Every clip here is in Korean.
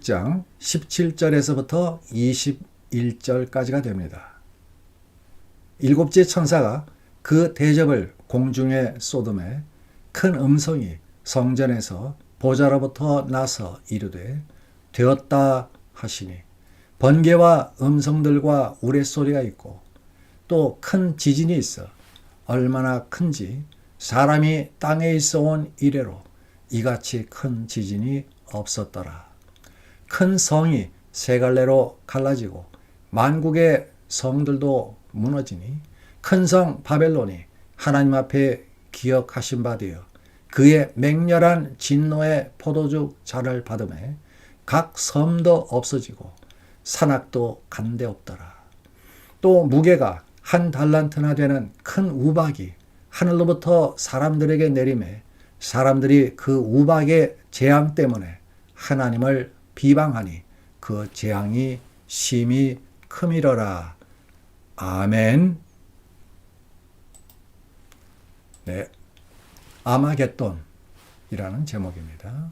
장 17절에서부터 21절까지가 됩니다. 일곱째 천사가 그 대접을 공중에 쏟음에 큰 음성이 성전에서 보좌로부터 나서 이르되 되었다 하시니 번개와 음성들과 우레소리가 있고 또 큰 지진이 있어 얼마나 큰지 사람이 땅에 있어 온 이래로 이같이 큰 지진이 없었더라. 큰 성이 세 갈래로 갈라지고 만국의 성들도 무너지니 큰 성 바벨론이 하나님 앞에 기억하신 바 되어 그의 맹렬한 진노의 포도주 잔을 받음에 각 섬도 없어지고 산악도 간데 없더라. 또 무게가 한 달란트나 되는 큰 우박이 하늘로부터 사람들에게 내림에 사람들이 그 우박의 재앙 때문에 하나님을 비방하니 그 재앙이 심히 크미러라. 아멘. 네, 아마겟돈이라는 제목입니다.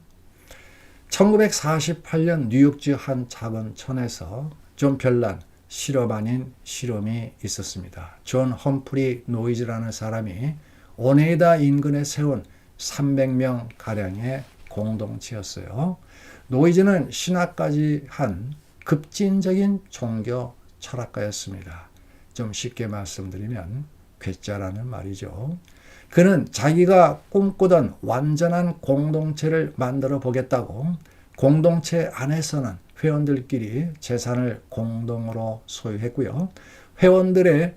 1948년 뉴욕주 한 작은 촌에서 좀 별난 실험 아닌 실험이 있었습니다. 존 험프리 노이즈라는 사람이 오네이다 인근에 세운 300명 가량의 공동체였어요. 노이즈는 신학까지 한 급진적인 종교 철학가였습니다. 좀 쉽게 말씀드리면 괴짜라는 말이죠. 그는 자기가 꿈꾸던 완전한 공동체를 만들어 보겠다고 공동체 안에서는 회원들끼리 재산을 공동으로 소유했고요. 회원들의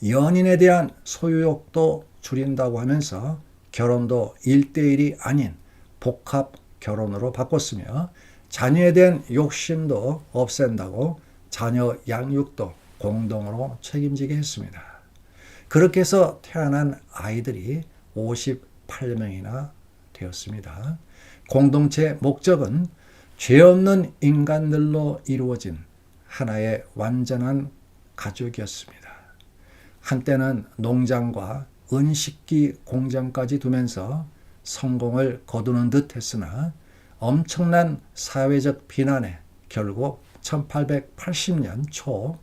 연인에 대한 소유욕도 줄인다고 하면서 결혼도 1대1이 아닌 복합 결혼으로 바꿨으며 자녀에 대한 욕심도 없앤다고 자녀 양육도 공동으로 책임지게 했습니다. 그렇게 해서 태어난 아이들이 58명이나 되었습니다. 공동체 목적은 죄 없는 인간들로 이루어진 하나의 완전한 가족이었습니다. 한때는 농장과 은식기 공장까지 두면서 성공을 거두는 듯 했으나 엄청난 사회적 비난에 결국 1880년 초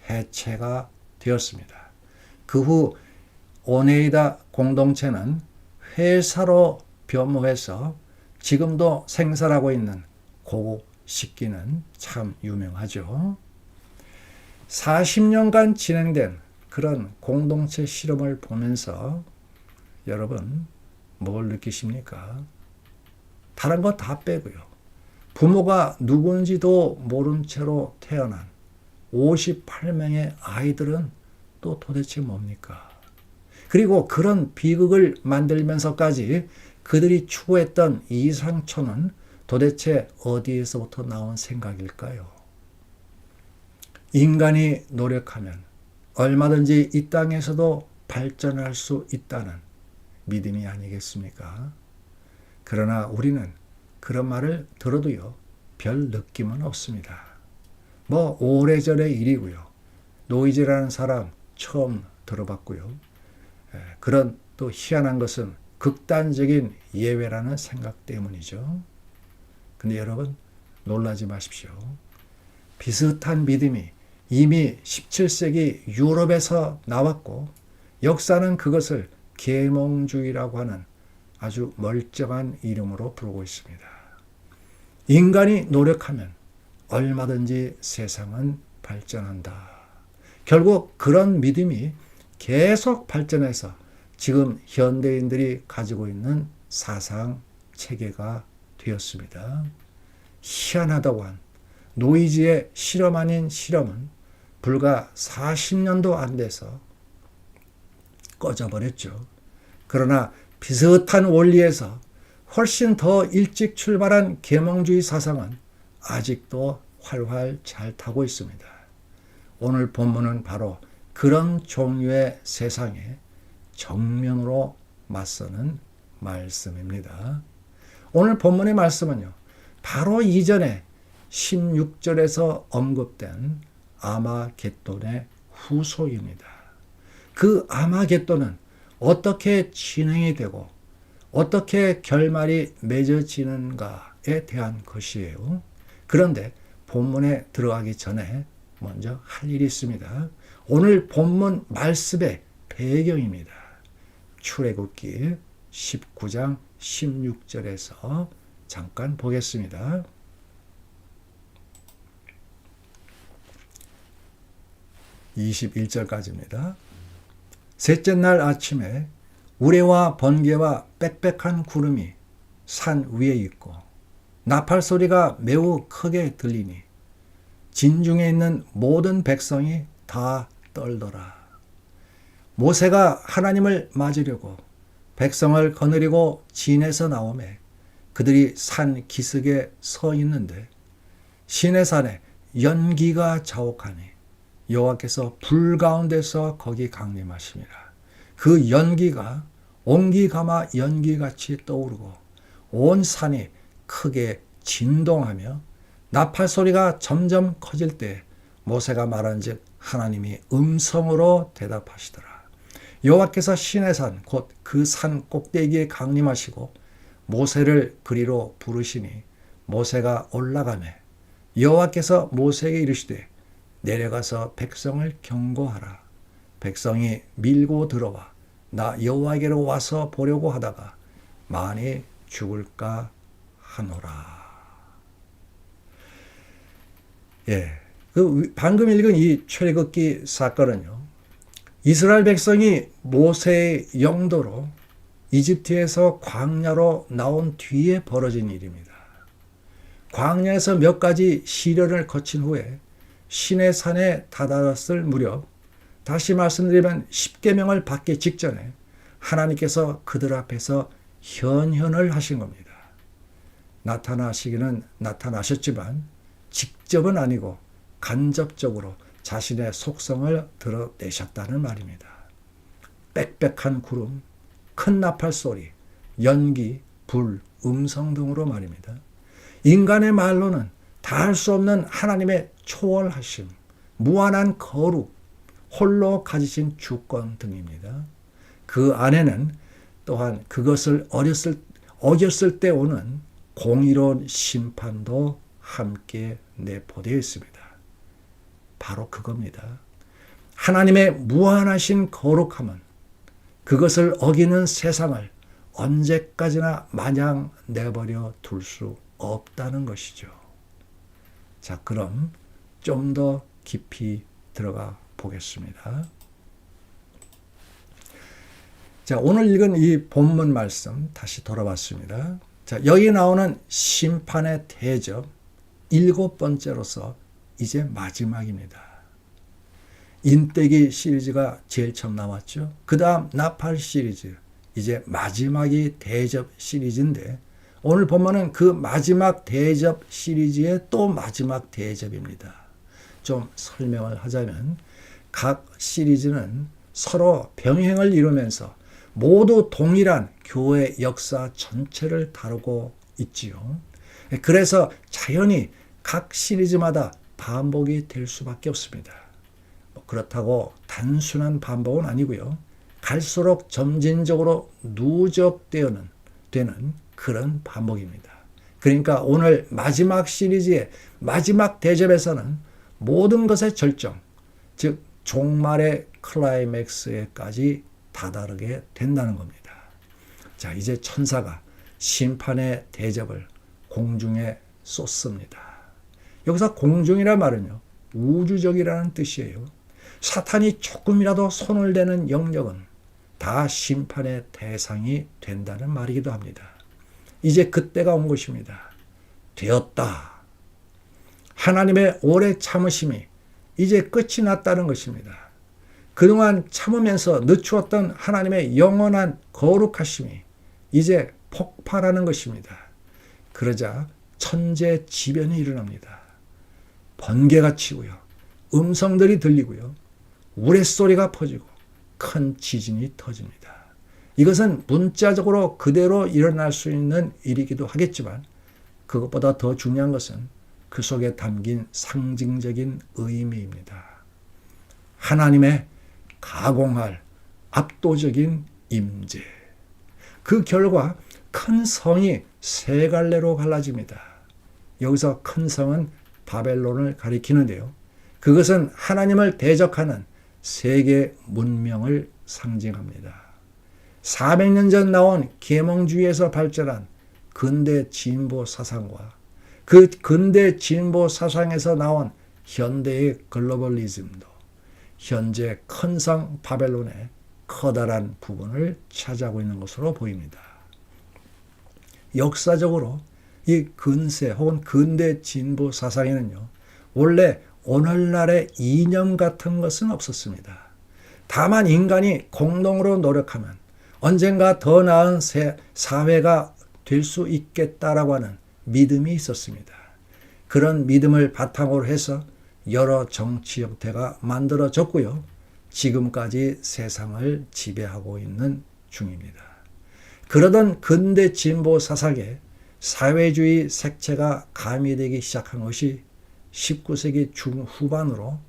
해체가 되었습니다. 그 후 오네이다 공동체는 회사로 변모해서 지금도 생산하고 있는 고급 식기는 참 유명하죠. 40년간 진행된 그런 공동체 실험을 보면서 여러분 뭘 느끼십니까? 다른 거 다 빼고요. 부모가 누군지도 모른 채로 태어난 58명의 아이들은 또 도대체 뭡니까? 그리고 그런 비극을 만들면서까지 그들이 추구했던 이상초는 도대체 어디에서부터 나온 생각일까요? 인간이 노력하면 얼마든지 이 땅에서도 발전할 수 있다는 믿음이 아니겠습니까? 그러나 우리는 그런 말을 들어도요, 별 느낌은 없습니다. 뭐 오래전의 일이고요. 노이즈라는 사람 처음 들어봤고요. 그런 또 희한한 것은 극단적인 예외라는 생각 때문이죠. 근데 여러분 놀라지 마십시오. 비슷한 믿음이 이미 17세기 유럽에서 나왔고 역사는 그것을 계몽주의라고 하는 아주 멀쩡한 이름으로 부르고 있습니다. 인간이 노력하면 얼마든지 세상은 발전한다. 결국 그런 믿음이 계속 발전해서 지금 현대인들이 가지고 있는 사상 체계가 되었습니다. 희한하다고 한 노이즈의 실험 아닌 실험은 불과 40년도 안 돼서 꺼져버렸죠. 그러나 비슷한 원리에서 훨씬 더 일찍 출발한 계몽주의 사상은 아직도 활활 잘 타고 있습니다. 오늘 본문은 바로 그런 종류의 세상에 정면으로 맞서는 말씀입니다. 오늘 본문의 말씀은요, 바로 이전에 16절에서 언급된 아마겟돈의 후속입니다. 그 아마겟돈은 어떻게 진행이 되고 어떻게 결말이 맺어지는가에 대한 것이에요. 그런데 본문에 들어가기 전에 먼저 할 일이 있습니다. 오늘 본문 말씀의 배경입니다. 출애굽기 19장 16절에서 잠깐 보겠습니다. 21절까지입니다. 셋째 날 아침에 우레와 번개와 빽빽한 구름이 산 위에 있고 나팔 소리가 매우 크게 들리니 진중에 있는 모든 백성이 다 떨더라. 모세가 하나님을 맞으려고 백성을 거느리고 진에서 나오매 그들이 산 기슭에 서 있는데 시내산에 연기가 자욱하니 여호와께서 불 가운데서 거기 강림하심이라. 그 연기가 옹기가마 연기같이 떠오르고 온 산이 크게 진동하며 나팔 소리가 점점 커질 때 모세가 말한즉 하나님이 음성으로 대답하시더라. 여호와께서 시내산 곧 그 산 꼭대기에 강림하시고 모세를 그리로 부르시니 모세가 올라가매 여호와께서 모세에게 이르시되 내려가서 백성을 경고하라. 백성이 밀고 들어와 나 여호와에게로 와서 보려고 하다가 많이 죽을까 하노라. 방금 읽은 이 출애굽기 사건은요, 이스라엘 백성이 모세의 영도로 이집트에서 광야로 나온 뒤에 벌어진 일입니다. 광야에서 몇 가지 시련을 거친 후에 시내산에 다다랐을 무렵, 다시 말씀드리면 십계명을 받기 직전에 하나님께서 그들 앞에서 현현을 하신 겁니다. 나타나시기는 나타나셨지만 직접은 아니고 간접적으로 자신의 속성을 드러내셨다는 말입니다. 빽빽한 구름, 큰 나팔 소리, 연기, 불, 음성 등으로 말입니다. 인간의 말로는 다할 수 없는 하나님의 초월하심, 무한한 거룩, 홀로 가지신 주권 등입니다. 그 안에는 또한 그것을 어겼을 때 오는 공의로운 심판도 함께 내포되어 있습니다. 바로 그겁니다. 하나님의 무한하신 거룩함은 그것을 어기는 세상을 언제까지나 마냥 내버려 둘 수 없다는 것이죠. 자, 그럼 좀 더 깊이 들어가 보겠습니다. 자, 오늘 읽은 이 본문 말씀 다시 돌아봤습니다. 자, 여기 나오는 심판의 대접 7번째로서 이제 마지막입니다. 인대기 시리즈가 제일 처음 나왔죠. 그 다음 나팔 시리즈, 이제 마지막이 대접 시리즈인데 오늘 본문은 그 마지막 대접 시리즈의 또 마지막 대접입니다. 좀 설명을 하자면 각 시리즈는 서로 병행을 이루면서 모두 동일한 교회 역사 전체를 다루고 있지요. 그래서 자연히 각 시리즈마다 반복이 될 수밖에 없습니다. 그렇다고 단순한 반복은 아니고요. 갈수록 점진적으로 누적되는 그런 반복입니다. 그러니까 오늘 마지막 시리즈의 마지막 대접에서는 모든 것의 절정, 즉 종말의 클라이맥스에까지 다다르게 된다는 겁니다. 자, 이제 천사가 심판의 대접을 공중에 쏟습니다. 여기서 공중이란 말은요, 우주적이라는 뜻이에요. 사탄이 조금이라도 손을 대는 영역은 다 심판의 대상이 된다는 말이기도 합니다. 이제 그때가 온 것입니다. 되었다. 하나님의 오래 참으심이 이제 끝이 났다는 것입니다. 그동안 참으면서 늦추었던 하나님의 영원한 거룩하심이 이제 폭발하는 것입니다. 그러자 천재지변이 일어납니다. 번개가 치고요. 음성들이 들리고요. 우레소리가 퍼지고 큰 지진이 터집니다. 이것은 문자적으로 그대로 일어날 수 있는 일이기도 하겠지만 그것보다 더 중요한 것은 그 속에 담긴 상징적인 의미입니다. 하나님의 가공할 압도적인 임재. 그 결과 큰 성이 세 갈래로 갈라집니다. 여기서 큰 성은 바벨론을 가리키는데요. 그것은 하나님을 대적하는 세계 문명을 상징합니다. 400년 전 나온 계몽주의에서 발전한 근대 진보 사상과 그 근대 진보 사상에서 나온 현대의 글로벌리즘도 현재 큰 성 바벨론의 커다란 부분을 차지하고 있는 것으로 보입니다. 역사적으로 이 근세 혹은 근대 진보 사상에는요, 원래 오늘날의 이념 같은 것은 없었습니다. 다만 인간이 공동으로 노력하면 언젠가 더 나은 사회가 될 수 있겠다라고 하는 믿음이 있었습니다. 그런 믿음을 바탕으로 해서 여러 정치 형태가 만들어졌고요. 지금까지 세상을 지배하고 있는 중입니다. 그러던 근대 진보 사상에 사회주의 색채가 가미되기 시작한 것이 19세기 중후반으로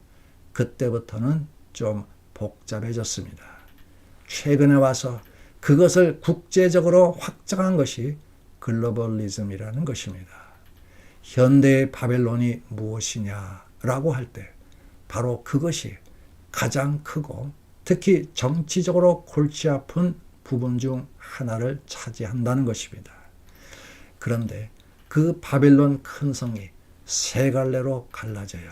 그때부터는 좀 복잡해졌습니다. 최근에 와서 그것을 국제적으로 확장한 것이 글로벌리즘이라는 것입니다. 현대의 바벨론이 무엇이냐라고 할 때 바로 그것이 가장 크고 특히 정치적으로 골치 아픈 부분 중 하나를 차지한다는 것입니다. 그런데 그 바벨론 큰 성이 세 갈래로 갈라져요.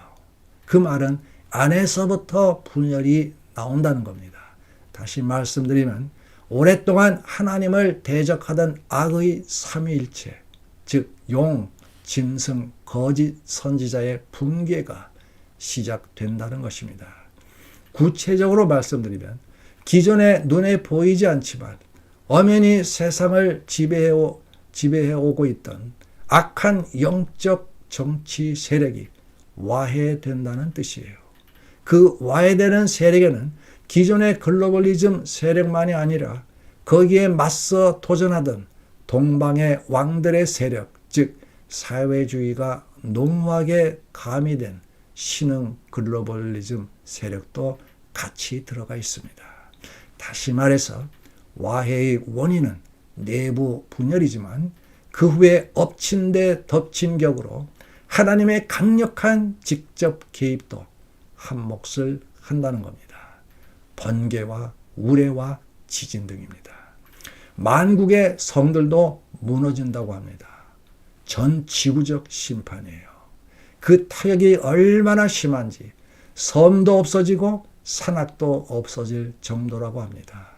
그 말은 안에서부터 분열이 나온다는 겁니다. 다시 말씀드리면 오랫동안 하나님을 대적하던 악의 삼위일체, 즉 용, 짐승, 거짓 선지자의 붕괴가 시작된다는 것입니다. 구체적으로 말씀드리면 기존에 눈에 보이지 않지만 엄연히 세상을 지배해오고 있던 악한 영적 정치 세력이 와해된다는 뜻이에요. 그 와해되는 세력에는 기존의 글로벌리즘 세력만이 아니라 거기에 맞서 도전하던 동방의 왕들의 세력, 즉 사회주의가 농후하게 가미된 신흥 글로벌리즘 세력도 같이 들어가 있습니다. 다시 말해서 와해의 원인은 내부 분열이지만 그 후에 엎친 데 덮친 격으로 하나님의 강력한 직접 개입도 한 몫을 한다는 겁니다. 번개와 우레와 지진 등입니다. 만국의 성들도 무너진다고 합니다. 전 지구적 심판이에요. 그 타격이 얼마나 심한지 섬도 없어지고 산악도 없어질 정도라고 합니다.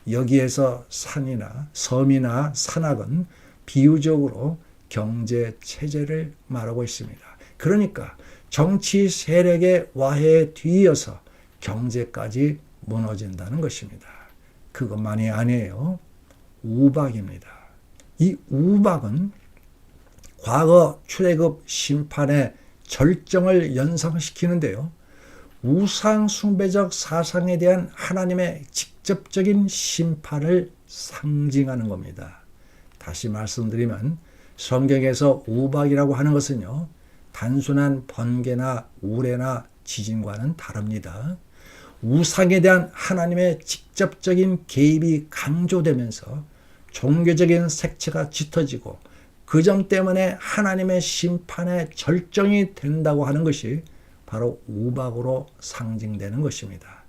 여기에서 산이나 섬이나 산악은 비유적으로 경제 체제를 말하고 있습니다. 그러니까 정치 세력의 와해에 뒤이어서 경제까지 무너진다는 것입니다. 그것만이 아니에요. 우박입니다. 이 우박은 과거 출애굽 심판의 절정을 연상시키는데요. 우상 숭배적 사상에 대한 하나님의 직접적인 심판을 상징하는 겁니다. 다시 말씀드리면 성경에서 우박이라고 하는 것은요, 단순한 번개나 우레나 지진과는 다릅니다. 우상에 대한 하나님의 직접적인 개입이 강조되면서 종교적인 색채가 짙어지고 그 점 때문에 하나님의 심판의 절정이 된다고 하는 것이 바로 우박으로 상징되는 것입니다.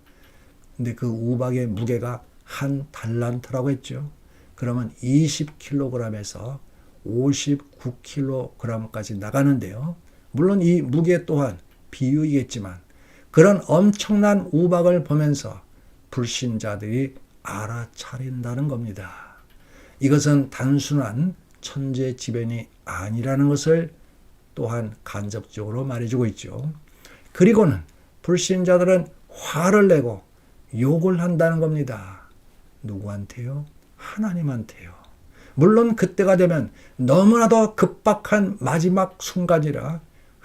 근데 그 우박의 무게가 한 달란트라고 했죠. 그러면 20kg에서 59kg까지 나가는데요. 물론 이 무게 또한 비유이겠지만 그런 엄청난 우박을 보면서 불신자들이 알아차린다는 겁니다. 이것은 단순한 천재지변이 아니라는 것을 또한 간접적으로 말해주고 있죠. 그리고는 불신자들은 화를 내고 욕을 한다는 겁니다. 누구한테요? 하나님한테요. 물론 그때가 되면 너무나도 급박한 마지막 순간이라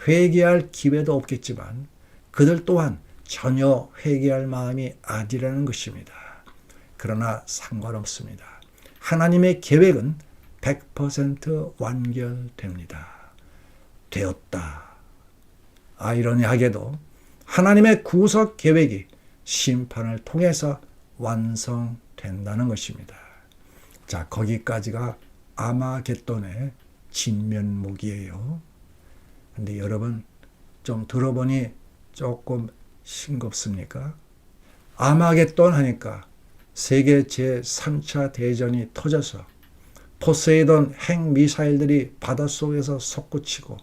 회개할 기회도 없겠지만 그들 또한 전혀 회개할 마음이 아니라는 것입니다. 그러나 상관없습니다. 하나님의 계획은 100% 완결됩니다. 되었다. 아이러니하게도 하나님의 구속 계획이 심판을 통해서 완성된다는 것입니다. 자, 거기까지가 아마겟돈의 진면목이에요. 근데 여러분 좀 들어보니 조금 싱겁습니까? 아마겟돈 하니까 세계 제3차 대전이 터져서 포세이돈 핵미사일들이 바닷속에서 솟구치고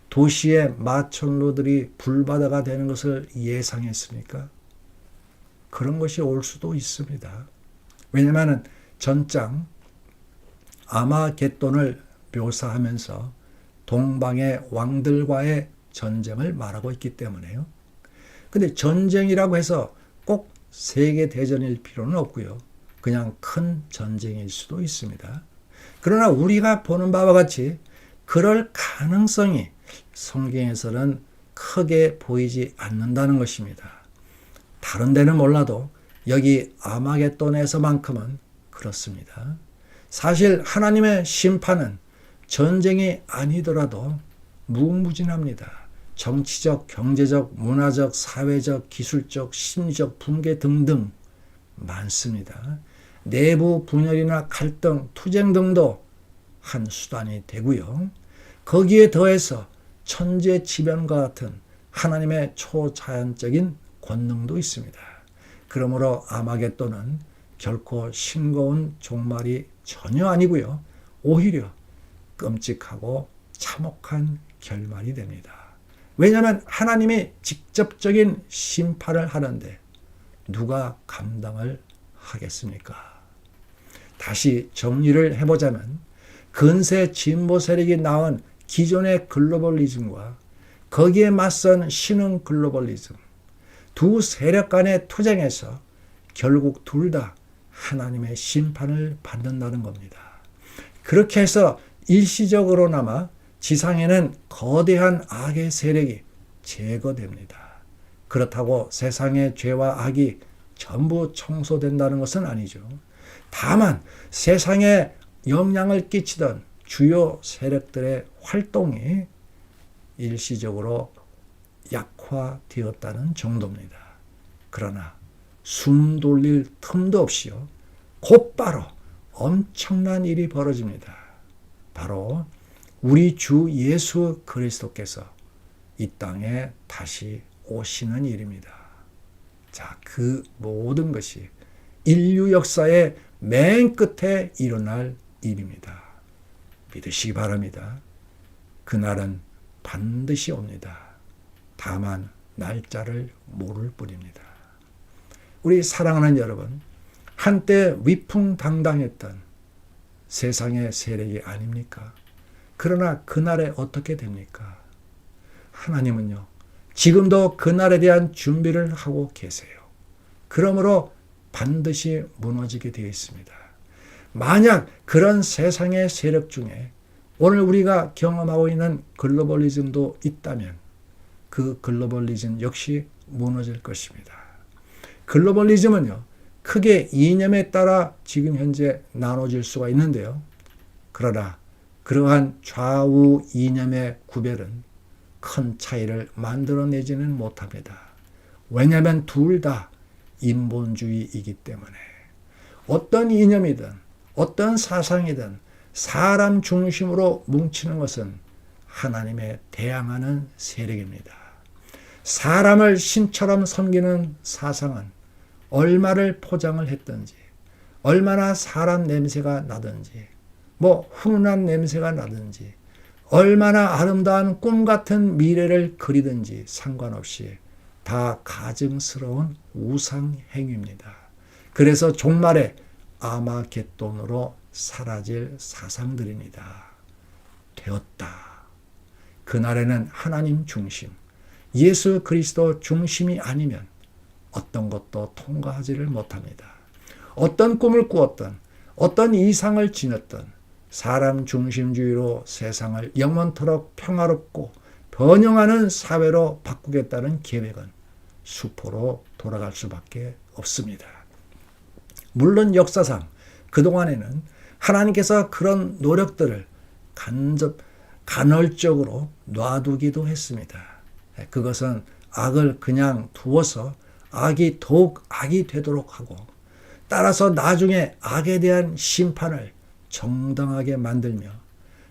도시의 마천루들이 불바다가 되는 것을 예상했습니까? 그런 것이 올 수도 있습니다. 왜냐하면 전장 아마겟돈을 묘사하면서 동방의 왕들과의 전쟁을 말하고 있기 때문에요. 근데 전쟁이라고 해서 꼭 세계대전일 필요는 없고요. 그냥 큰 전쟁일 수도 있습니다. 그러나 우리가 보는 바와 같이 그럴 가능성이 성경에서는 크게 보이지 않는다는 것입니다. 다른 데는 몰라도 여기 아마겟돈에서만큼은 그렇습니다. 사실 하나님의 심판은 전쟁이 아니더라도 무궁무진합니다. 정치적, 경제적, 문화적, 사회적, 기술적, 심리적 붕괴 등등 많습니다. 내부 분열이나 갈등, 투쟁 등도 한 수단이 되고요. 거기에 더해서 천재지변과 같은 하나님의 초자연적인 권능도 있습니다. 그러므로 아마겟돈은 결코 싱거운 종말이 전혀 아니고요. 오히려 끔찍하고 참혹한 결말이 됩니다. 왜냐하면 하나님이 직접적인 심판을 하는데 누가 감당을 하겠습니까? 다시 정리를 해보자면 근세 진보 세력이 낳은 기존의 글로벌리즘과 거기에 맞선 신흥 글로벌리즘 두 세력 간의 투쟁에서 결국 둘 다 하나님의 심판을 받는다는 겁니다. 그렇게 해서 일시적으로나마 지상에는 거대한 악의 세력이 제거됩니다. 그렇다고 세상의 죄와 악이 전부 청소된다는 것은 아니죠. 다만 세상에 영향을 끼치던 주요 세력들의 활동이 일시적으로 약화되었다는 정도입니다. 그러나 숨 돌릴 틈도 없이요. 곧바로 엄청난 일이 벌어집니다. 바로 우리 주 예수 그리스도께서 이 땅에 다시 오시는 일입니다. 자, 그 모든 것이 인류 역사의 맨 끝에 일어날 일입니다. 믿으시기 바랍니다. 그날은 반드시 옵니다. 다만 날짜를 모를 뿐입니다. 우리 사랑하는 여러분, 한때 위풍당당했던 세상의 세력이 아닙니까? 그러나 그날에 어떻게 됩니까? 하나님은요, 지금도 그날에 대한 준비를 하고 계세요. 그러므로 반드시 무너지게 되어 있습니다. 만약 그런 세상의 세력 중에 오늘 우리가 경험하고 있는 글로벌리즘도 있다면 그 글로벌리즘 역시 무너질 것입니다. 글로벌리즘은요, 크게 이념에 따라 지금 현재 나눠질 수가 있는데요. 그러나 그러한 좌우 이념의 구별은 큰 차이를 만들어내지는 못합니다. 왜냐하면 둘 다 인본주의이기 때문에 어떤 이념이든 어떤 사상이든 사람 중심으로 뭉치는 것은 하나님에 대항하는 세력입니다. 사람을 신처럼 섬기는 사상은 얼마를 포장을 했든지 얼마나 사람 냄새가 나든지 훈훈한 냄새가 나든지 얼마나 아름다운 꿈 같은 미래를 그리든지 상관없이 다 가증스러운 우상행위입니다. 그래서 종말에 아마겟돈으로 사라질 사상들입니다. 되었다. 그날에는 하나님 중심, 예수 그리스도 중심이 아니면 어떤 것도 통과하지를 못합니다. 어떤 꿈을 꾸었던, 어떤 이상을 지녔던 사람 중심주의로 세상을 영원토록 평화롭고 번영하는 사회로 바꾸겠다는 계획은 수포로 돌아갈 수밖에 없습니다. 물론 역사상 그동안에는 하나님께서 그런 노력들을 간헐적으로 놔두기도 했습니다. 그것은 악을 그냥 두어서 악이 더욱 악이 되도록 하고 따라서 나중에 악에 대한 심판을 정당하게 만들며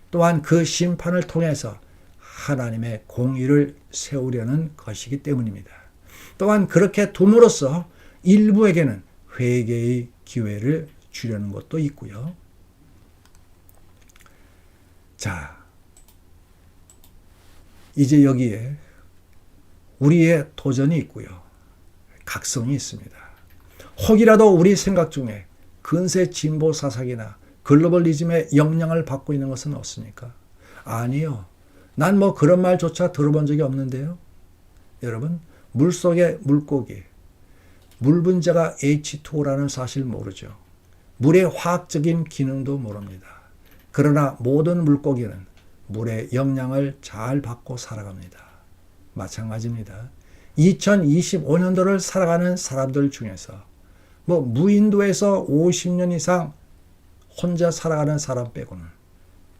또한 그 심판을 통해서 하나님의 공의를 세우려는 것이기 때문입니다. 또한 그렇게 둠으로써 일부에게는 회개의 기회를 주려는 것도 있고요. 자, 이제 여기에 우리의 도전이 있고요. 각성이 있습니다. 혹이라도 우리 생각 중에 근세 진보 사상이나 글로벌리즘의 영향을 받고 있는 것은 없습니까? 아니요. 난 뭐 그런 말조차 들어본 적이 없는데요. 여러분, 물속의 물고기, 물 분자가 H2O라는 사실 모르죠. 물의 화학적인 기능도 모릅니다. 그러나 모든 물고기는 물의 영향을 잘 받고 살아갑니다. 마찬가지입니다. 2025년도를 살아가는 사람들 중에서 뭐 무인도에서 50년 이상 혼자 살아가는 사람 빼고는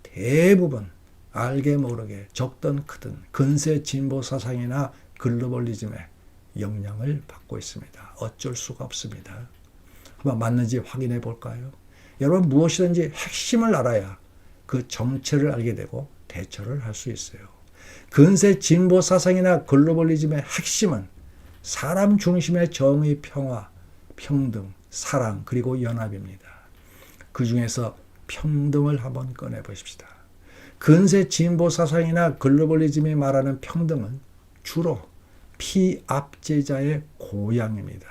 대부분 알게 모르게 적든 크든 근세 진보 사상이나 글로벌리즘의 영향을 받고 있습니다. 어쩔 수가 없습니다. 한번 맞는지 확인해 볼까요? 여러분, 무엇이든지 핵심을 알아야 그 정체를 알게 되고 대처를 할 수 있어요. 근세 진보 사상이나 글로벌리즘의 핵심은 사람 중심의 정의, 평화, 평등, 사랑, 그리고 연합입니다. 그 중에서 평등을 한번 꺼내 보십시다. 근세 진보 사상이나 글로벌리즘이 말하는 평등은 주로 피압제자의 고양입니다.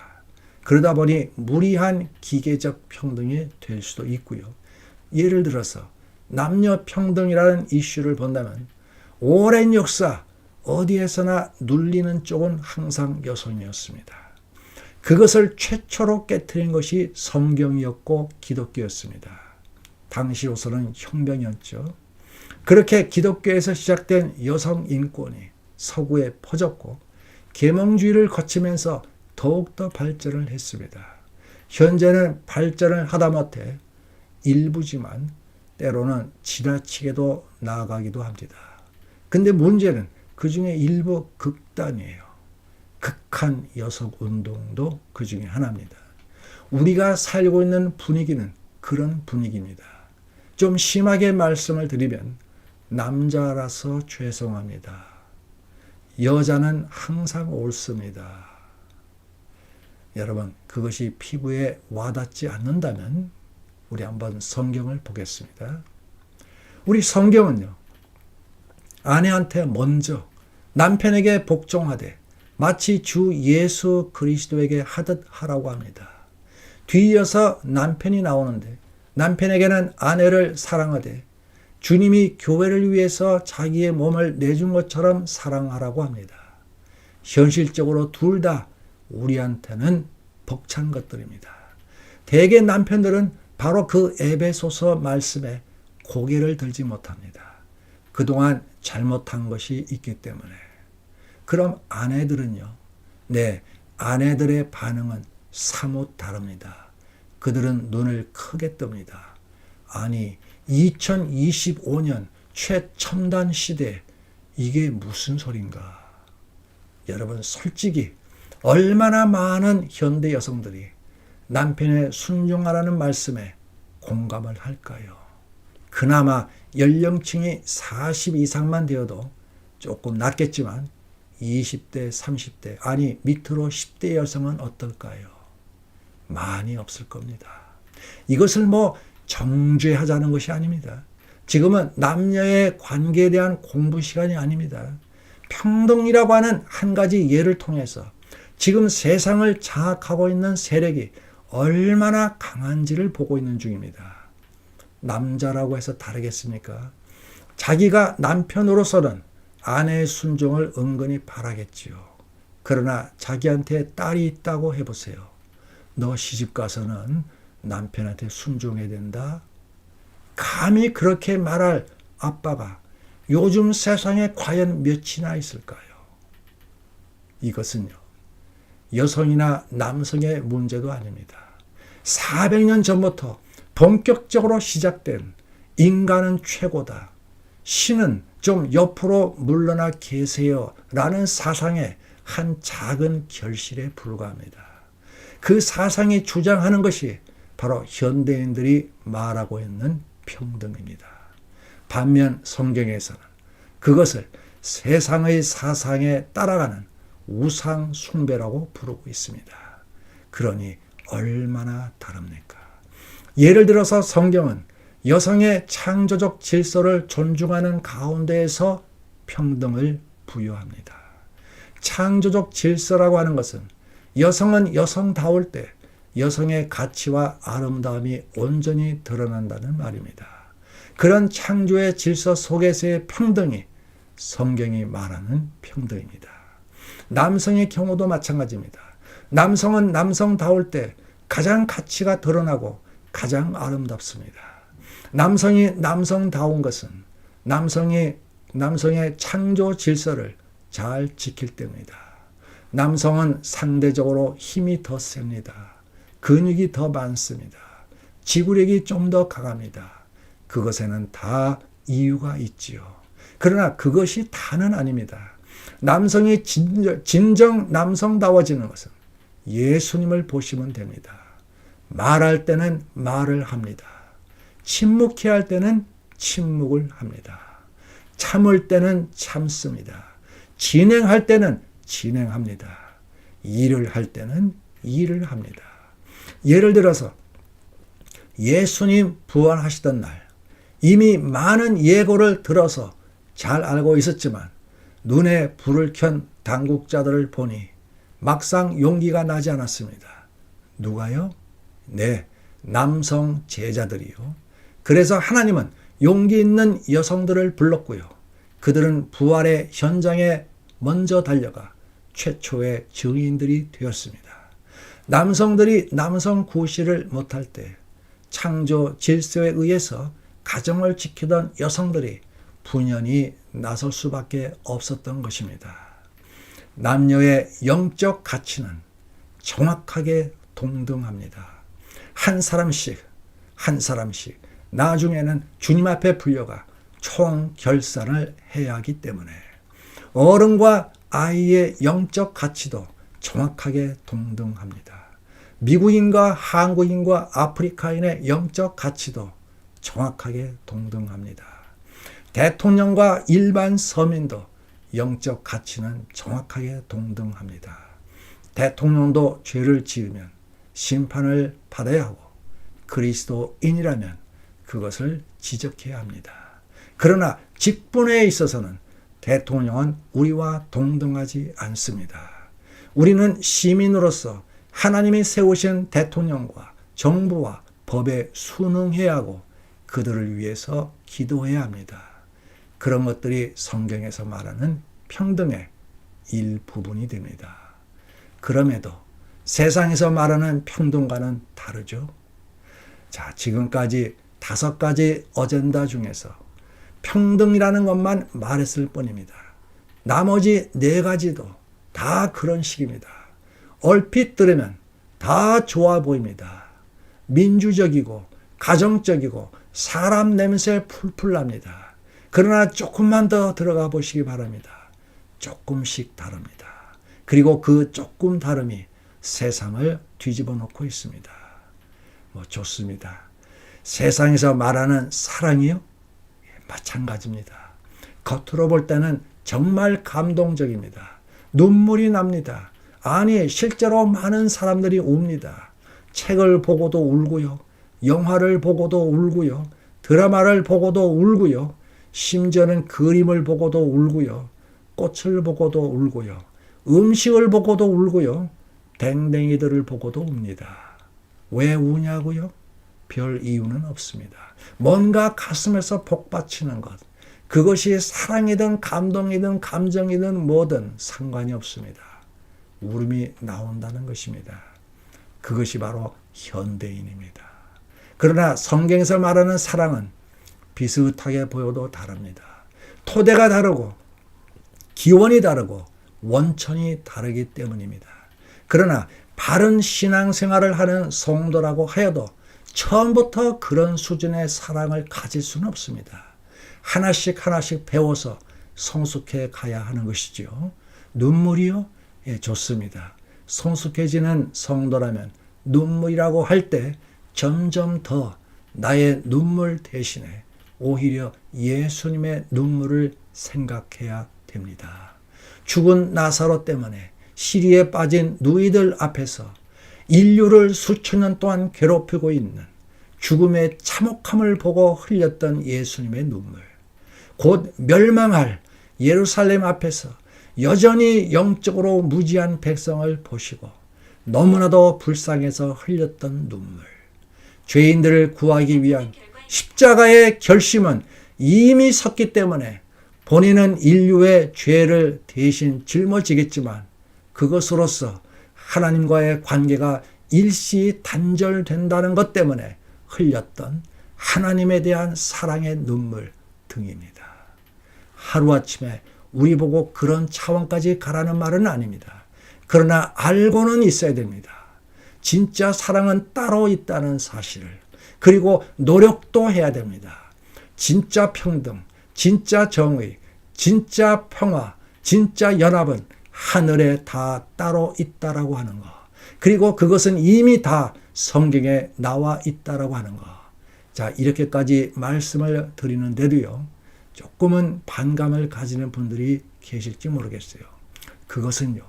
그러다 보니 무리한 기계적 평등이 될 수도 있고요. 예를 들어서 남녀 평등이라는 이슈를 본다면 오랜 역사 어디에서나 눌리는 쪽은 항상 여성이었습니다. 그것을 최초로 깨트린 것이 성경이었고 기독교였습니다. 당시로서는 혁명이었죠. 그렇게 기독교에서 시작된 여성 인권이 서구에 퍼졌고 계몽주의를 거치면서 더욱더 발전을 했습니다. 현재는 발전을 하다못해 일부지만 때로는 지나치게도 나아가기도 합니다. 근데 문제는 그 중에 일부 극단이에요. 극한 여성 운동도 그 중에 하나입니다. 우리가 살고 있는 분위기는 그런 분위기입니다. 좀 심하게 말씀을 드리면 남자라서 죄송합니다. 여자는 항상 옳습니다. 여러분, 그것이 피부에 와닿지 않는다면 우리 한번 성경을 보겠습니다. 우리 성경은요, 아내한테 먼저 남편에게 복종하되 마치 주 예수 그리스도에게 하듯 하라고 합니다. 뒤이어서 남편이 나오는데 남편에게는 아내를 사랑하되 주님이 교회를 위해서 자기의 몸을 내준 것처럼 사랑하라고 합니다. 현실적으로 둘 다 우리한테는 벅찬 것들입니다. 대개 남편들은 바로 그 에베소서 말씀에 고개를 들지 못합니다. 그동안 잘못한 것이 있기 때문에. 그럼 아내들은요? 네, 아내들의 반응은 사뭇 다릅니다. 그들은 눈을 크게 뜹니다. 아니, 2025년 최첨단 시대, 이게 무슨 소린가? 여러분, 솔직히 얼마나 많은 현대 여성들이 남편의 순종하라는 말씀에 공감을 할까요? 그나마 연령층이 40 이상만 되어도 조금 낫겠지만 20대, 30대, 아니 밑으로 10대 여성은 어떨까요? 많이 없을 겁니다. 이것을 뭐 정죄하자는 것이 아닙니다. 지금은 남녀의 관계에 대한 공부 시간이 아닙니다. 평등이라고 하는 한 가지 예를 통해서 지금 세상을 장악하고 있는 세력이 얼마나 강한지를 보고 있는 중입니다. 남자라고 해서 다르겠습니까? 자기가 남편으로서는 아내의 순종을 은근히 바라겠지요. 그러나 자기한테 딸이 있다고 해보세요. 너 시집가서는 남편한테 순종해야 된다. 감히 그렇게 말할 아빠가 요즘 세상에 과연 몇이나 있을까요? 이것은요, 여성이나 남성의 문제도 아닙니다. 400년 전부터 본격적으로 시작된 인간은 최고다, 신은 좀 옆으로 물러나 계세요 라는 사상의 한 작은 결실에 불과합니다. 그 사상이 주장하는 것이 바로 현대인들이 말하고 있는 평등입니다. 반면 성경에서는 그것을 세상의 사상에 따라가는 우상 숭배라고 부르고 있습니다. 그러니 얼마나 다릅니까? 예를 들어서 성경은 여성의 창조적 질서를 존중하는 가운데에서 평등을 부여합니다. 창조적 질서라고 하는 것은 여성은 여성다울 때 여성의 가치와 아름다움이 온전히 드러난다는 말입니다. 그런 창조의 질서 속에서의 평등이 성경이 말하는 평등입니다. 남성의 경우도 마찬가지입니다. 남성은 남성다울 때 가장 가치가 드러나고 가장 아름답습니다. 남성이 남성다운 것은 남성의 창조 질서를 잘 지킬 때입니다. 남성은 상대적으로 힘이 더 셉니다. 근육이 더 많습니다. 지구력이 좀 더 강합니다. 그것에는 다 이유가 있지요. 그러나 그것이 다는 아닙니다. 남성이 진정 남성다워지는 것은 예수님을 보시면 됩니다. 말할 때는 말을 합니다. 침묵해야 할 때는 침묵을 합니다. 참을 때는 참습니다. 진행할 때는 진행합니다. 일을 할 때는 일을 합니다. 예를 들어서 예수님 부활하시던 날 이미 많은 예고를 들어서 잘 알고 있었지만 눈에 불을 켠 당국자들을 보니 막상 용기가 나지 않았습니다. 누가요? 네, 남성 제자들이요. 그래서 하나님은 용기 있는 여성들을 불렀고요. 그들은 부활의 현장에 먼저 달려가 최초의 증인들이 되었습니다. 남성들이 남성 구실을 못할 때 창조 질서에 의해서 가정을 지키던 여성들이 분연히 나설 수밖에 없었던 것입니다. 남녀의 영적 가치는 정확하게 동등합니다. 한 사람씩 나중에는 주님 앞에 불려가 총 결산을 해야 하기 때문에 어른과 아이의 영적 가치도 정확하게 동등합니다. 미국인과 한국인과 아프리카인의 영적 가치도 정확하게 동등합니다. 대통령과 일반 서민도 영적 가치는 정확하게 동등합니다. 대통령도 죄를 지으면 심판을 받아야 하고 그리스도인이라면 그것을 지적해야 합니다. 그러나 직분에 있어서는 대통령은 우리와 동등하지 않습니다. 우리는 시민으로서 하나님이 세우신 대통령과 정부와 법에 순응해야 하고 그들을 위해서 기도해야 합니다. 그런 것들이 성경에서 말하는 평등의 일부분이 됩니다. 그럼에도 세상에서 말하는 평등과는 다르죠. 자, 지금까지 5가지 어젠다 중에서 평등이라는 것만 말했을 뿐입니다. 나머지 4가지도 다 그런 식입니다. 얼핏 들으면 다 좋아 보입니다. 민주적이고 가정적이고 사람 냄새 풀풀 납니다. 그러나 조금만 더 들어가 보시기 바랍니다. 조금씩 다릅니다. 그리고 그 조금 다름이 세상을 뒤집어 놓고 있습니다. 좋습니다. 세상에서 말하는 사랑이요? 마찬가지입니다. 겉으로 볼 때는 정말 감동적입니다. 눈물이 납니다. 아니, 실제로 많은 사람들이 웁니다. 책을 보고도 울고요. 영화를 보고도 울고요. 드라마를 보고도 울고요. 심지어는 그림을 보고도 울고요. 꽃을 보고도 울고요. 음식을 보고도 울고요. 댕댕이들을 보고도 웁니다. 왜 우냐고요? 별 이유는 없습니다. 뭔가 가슴에서 복받치는 것, 그것이 사랑이든 감동이든 감정이든 뭐든 상관이 없습니다. 울음이 나온다는 것입니다. 그것이 바로 현대인입니다. 그러나 성경에서 말하는 사랑은 비슷하게 보여도 다릅니다. 토대가 다르고 기원이 다르고 원천이 다르기 때문입니다. 그러나 바른 신앙생활을 하는 성도라고 하여도 처음부터 그런 수준의 사랑을 가질 수는 없습니다. 하나씩 배워서 성숙해 가야 하는 것이지요. 눈물이요? 예, 좋습니다. 성숙해지는 성도라면 눈물이라고 할 때 점점 더 나의 눈물 대신에 오히려 예수님의 눈물을 생각해야 됩니다. 죽은 나사로 때문에 시리에 빠진 누이들 앞에서 인류를 수천 년 동안 괴롭히고 있는 죽음의 참혹함을 보고 흘렸던 예수님의 눈물, 곧 멸망할 예루살렘 앞에서 여전히 영적으로 무지한 백성을 보시고 너무나도 불쌍해서 흘렸던 눈물, 죄인들을 구하기 위한 십자가의 결심은 이미 섰기 때문에 본인은 인류의 죄를 대신 짊어지겠지만 그것으로서 하나님과의 관계가 일시 단절된다는 것 때문에 흘렸던 하나님에 대한 사랑의 눈물 등입니다. 하루아침에 우리 보고 그런 차원까지 가라는 말은 아닙니다. 그러나 알고는 있어야 됩니다. 진짜 사랑은 따로 있다는 사실을, 그리고 노력도 해야 됩니다. 진짜 평등, 진짜 정의, 진짜 평화, 진짜 연합은 하늘에 다 따로 있다라고 하는 것. 그리고 그것은 이미 다 성경에 나와 있다라고 하는 것. 자, 이렇게까지 말씀을 드리는데도요, 조금은 반감을 가지는 분들이 계실지 모르겠어요. 그것은요,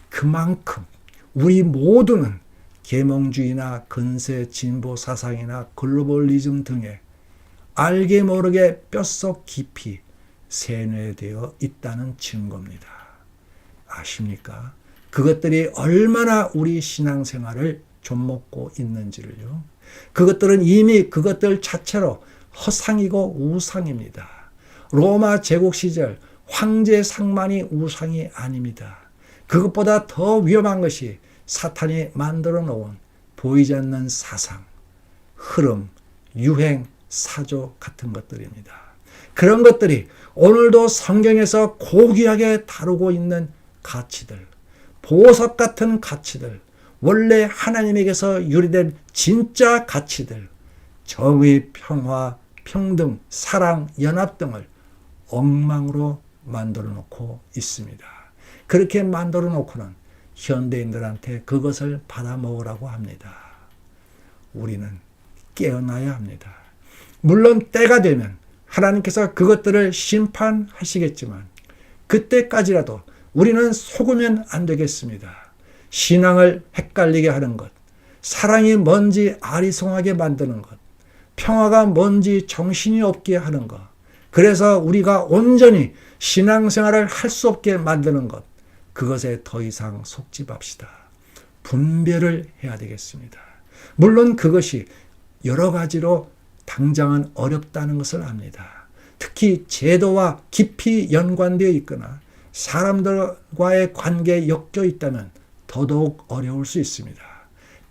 그만큼 우리 모두는 계몽주의나 근세 진보 사상이나 글로벌리즘 등에 알게 모르게 뼛속 깊이 세뇌되어 있다는 증거입니다. 아십니까? 그것들이 얼마나 우리 신앙생활을 좀먹고 있는지를요. 그것들은 이미 그것들 자체로 허상이고 우상입니다. 로마 제국 시절 황제 상만이 우상이 아닙니다. 그것보다 더 위험한 것이 사탄이 만들어 놓은 보이지 않는 사상, 흐름, 유행, 사조 같은 것들입니다. 그런 것들이 오늘도 성경에서 고귀하게 다루고 있는 가치들, 보석 같은 가치들, 원래 하나님에게서 유래된 진짜 가치들, 정의, 평화, 평등, 사랑, 연합 등을 엉망으로 만들어 놓고 있습니다. 그렇게 만들어 놓고는 현대인들한테 그것을 받아 먹으라고 합니다. 우리는 깨어나야 합니다. 물론 때가 되면 하나님께서 그것들을 심판하시겠지만 그때까지라도 우리는 속으면 안 되겠습니다. 신앙을 헷갈리게 하는 것, 사랑이 뭔지 아리송하게 만드는 것, 평화가 뭔지 정신이 없게 하는 것, 그래서 우리가 온전히 신앙생활을 할 수 없게 만드는 것, 그것에 더 이상 속지 맙시다. 분별을 해야 되겠습니다. 물론 그것이 여러 가지로 당장은 어렵다는 것을 압니다. 특히 제도와 깊이 연관되어 있거나 사람들과의 관계에 엮여 있다면 더더욱 어려울 수 있습니다.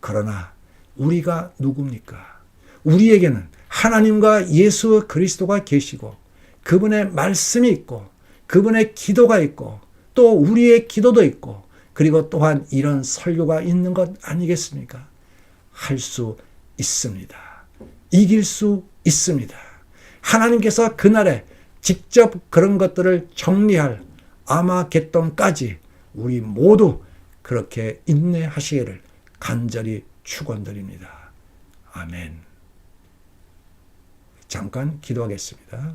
그러나 우리가 누굽니까? 우리에게는 하나님과 예수 그리스도가 계시고 그분의 말씀이 있고 그분의 기도가 있고 또 우리의 기도도 있고 그리고 또한 이런 설교가 있는 것 아니겠습니까? 할 수 있습니다. 이길 수 있습니다. 하나님께서 그날에 직접 그런 것들을 정리할 아마겟돈까지 우리 모두 그렇게 인내하시기를 간절히 축원드립니다. 아멘. 잠깐 기도하겠습니다.